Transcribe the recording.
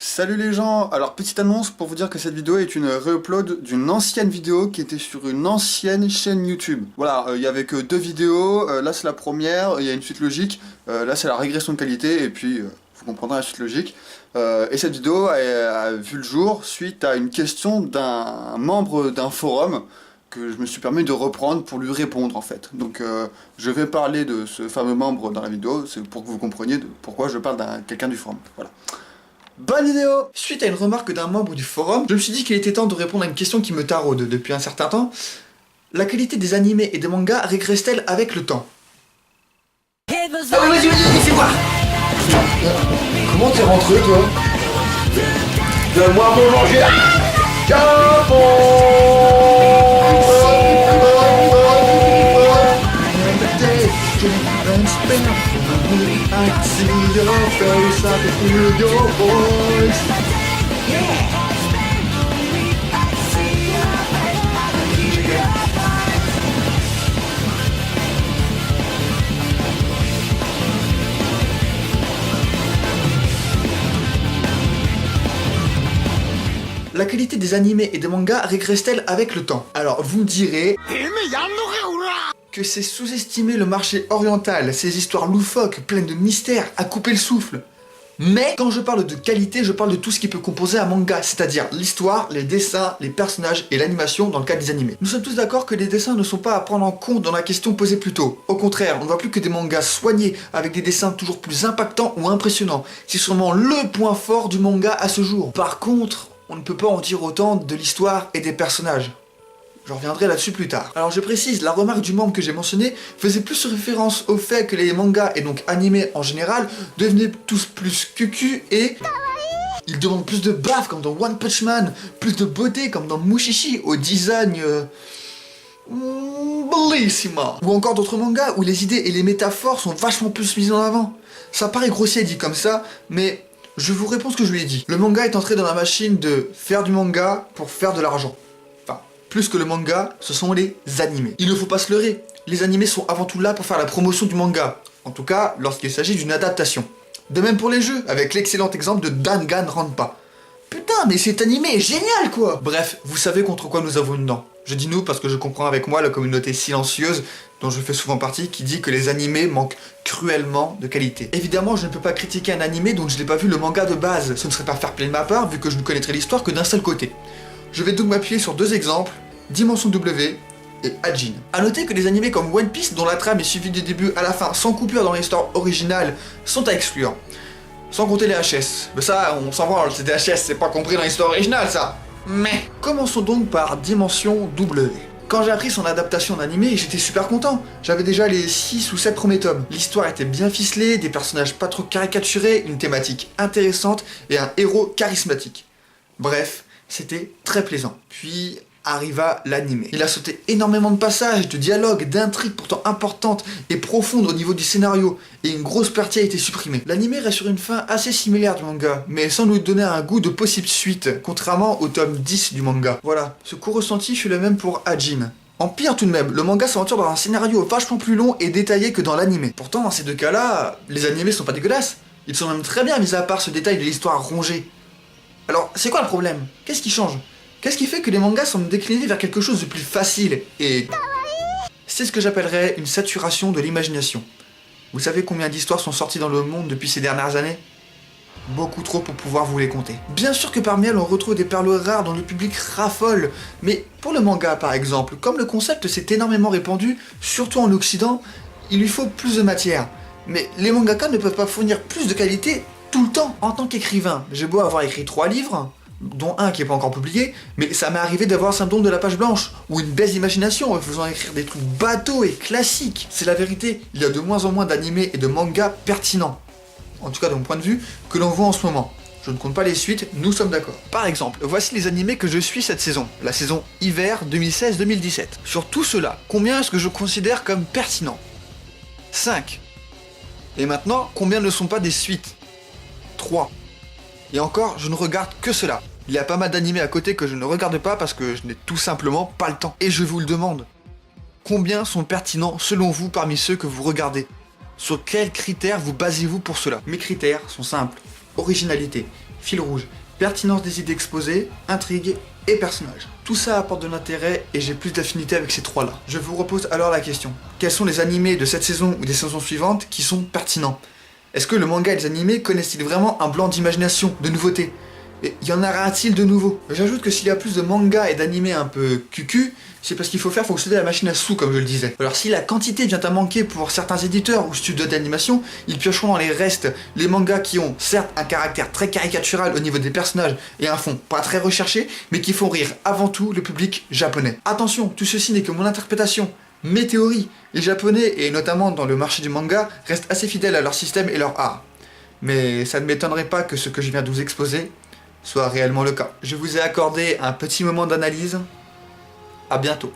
Salut les gens! Alors petite annonce pour vous dire que cette vidéo est une re-upload d'une ancienne vidéo qui était sur une ancienne chaîne YouTube. Voilà, il y avait que deux vidéos, là c'est la première, il y a une suite logique, là c'est la régression de qualité et puis vous comprendrez la suite logique. Et cette vidéo a vu le jour suite à une question d'un membre d'un forum que je me suis permis de reprendre pour lui répondre en fait. Donc je vais parler de ce fameux membre dans la vidéo, c'est pour que vous compreniez pourquoi je parle d'un quelqu'un du forum. Voilà. Bonne vidéo! Suite à une remarque d'un membre du forum, je me suis dit qu'il était temps de répondre à une question qui me taraude depuis un certain temps. La qualité des animés et des mangas régresse-t-elle avec le temps? Ah oui, vas-y, fais voir. Comment t'es rentré, toi? Donne-moi mon manger. La qualité des animés et des mangas régresse-t-elle avec le temps? Alors, vous me direz que c'est sous-estimer le marché oriental, ces histoires loufoques, pleines de mystères, à couper le souffle. Mais quand je parle de qualité, je parle de tout ce qui peut composer un manga, c'est-à-dire l'histoire, les dessins, les personnages et l'animation dans le cas des animés. Nous sommes tous d'accord que les dessins ne sont pas à prendre en compte dans la question posée plus tôt. Au contraire, on ne voit plus que des mangas soignés, avec des dessins toujours plus impactants ou impressionnants. C'est sûrement le point fort du manga à ce jour. Par contre, on ne peut pas en dire autant de l'histoire et des personnages. Je reviendrai là-dessus plus tard. Alors je précise, la remarque du membre que j'ai mentionné faisait plus référence au fait que les mangas et donc animés en général devenaient tous plus cucu et ils demandent plus de baf comme dans One Punch Man, plus de beauté comme dans Mushishi au design bellissima. Ou encore d'autres mangas où les idées et les métaphores sont vachement plus mises en avant. Ça paraît grossier dit comme ça, mais je vous réponds ce que je lui ai dit. Le manga est entré dans la machine de faire du manga pour faire de l'argent. Plus que le manga, ce sont les animés. Il ne faut pas se leurrer, les animés sont avant tout là pour faire la promotion du manga, en tout cas lorsqu'il s'agit d'une adaptation. De même pour les jeux, avec l'excellent exemple de Danganronpa. Putain, mais cet animé est génial quoi! Bref, vous savez contre quoi nous avons une dent. Je dis nous parce que je comprends avec moi la communauté silencieuse, dont je fais souvent partie, qui dit que les animés manquent cruellement de qualité. Évidemment, je ne peux pas critiquer un animé dont je n'ai pas vu le manga de base, ce ne serait pas fair play de ma part vu que je ne connaîtrais l'histoire que d'un seul côté. Je vais donc m'appuyer sur deux exemples, Dimension W et Hajin. A noter que les animés comme One Piece, dont la trame est suivie du début à la fin sans coupure dans l'histoire originale, sont à exclure. Sans compter les HS. Mais ça, on s'en branle, c'est des HS, c'est pas compris dans l'histoire originale ça. Mais commençons donc par Dimension W. Quand j'ai appris son adaptation en animé, j'étais super content. J'avais déjà les 6 ou 7 premiers tomes. L'histoire était bien ficelée, des personnages pas trop caricaturés, une thématique intéressante et un héros charismatique. Bref, c'était très plaisant. Puis arriva l'animé. Il a sauté énormément de passages, de dialogues, d'intrigues pourtant importantes et profondes au niveau du scénario, et une grosse partie a été supprimée. L'animé reste sur une fin assez similaire du manga, mais sans nous donner un goût de possible suite, contrairement au tome 10 du manga. Voilà, ce court ressenti fut le même pour Hajime. En pire tout de même, le manga s'aventure dans un scénario vachement plus long et détaillé que dans l'animé. Pourtant, dans ces deux cas-là, les animés sont pas dégueulasses. Ils sont même très bien, mis à part ce détail de l'histoire rongée. Alors, c'est quoi le problème? Qu'est-ce qui change? Qu'est-ce qui fait que les mangas semblent décliner vers quelque chose de plus facile et... C'est ce que j'appellerais une saturation de l'imagination. Vous savez combien d'histoires sont sorties dans le monde depuis ces dernières années? Beaucoup trop pour pouvoir vous les compter. Bien sûr que parmi elles on retrouve des perles rares dont le public raffole, mais pour le manga par exemple, comme le concept s'est énormément répandu, surtout en Occident, il lui faut plus de matière. Mais les mangakas ne peuvent pas fournir plus de qualité tout le temps. En tant qu'écrivain, j'ai beau avoir écrit 3 livres, dont un qui n'est pas encore publié, mais ça m'est arrivé d'avoir un syndrome de la page blanche, ou une baisse d'imagination en me faisant écrire des trucs bateaux et classiques. C'est la vérité, il y a de moins en moins d'animés et de mangas pertinents, en tout cas de mon point de vue, que l'on voit en ce moment. Je ne compte pas les suites, nous sommes d'accord. Par exemple, voici les animés que je suis cette saison, la saison hiver 2016-2017. Sur tout cela, combien est-ce que je considère comme pertinent? 5. Et maintenant, combien ne sont pas des suites? 3. Et encore, je ne regarde que cela. Il y a pas mal d'animés à côté que je ne regarde pas parce que je n'ai tout simplement pas le temps. Et je vous le demande. Combien sont pertinents selon vous parmi ceux que vous regardez? Sur quels critères vous basez-vous pour cela? Mes critères sont simples. Originalité, fil rouge, pertinence des idées exposées, intrigue et personnages. Tout ça apporte de l'intérêt et j'ai plus d'affinité avec ces trois-là. Je vous repose alors la question. Quels sont les animés de cette saison ou des saisons suivantes qui sont pertinents? Est-ce que le manga et les animés connaissent-ils vraiment un blanc d'imagination, de nouveautés? Et y en aura-t-il de nouveau? J'ajoute que s'il y a plus de mangas et d'animés un peu cucu, c'est parce qu'il faut faire fonctionner la machine à sous, comme je le disais. Alors si la quantité vient à manquer pour certains éditeurs ou studios d'animation, ils piocheront dans les restes les mangas qui ont certes un caractère très caricatural au niveau des personnages et un fond pas très recherché, mais qui font rire avant tout le public japonais. Attention, tout ceci n'est que mon interprétation. Mes théories, les japonais, et notamment dans le marché du manga, restent assez fidèles à leur système et leur art. Mais ça ne m'étonnerait pas que ce que je viens de vous exposer soit réellement le cas. Je vous ai accordé un petit moment d'analyse. À bientôt.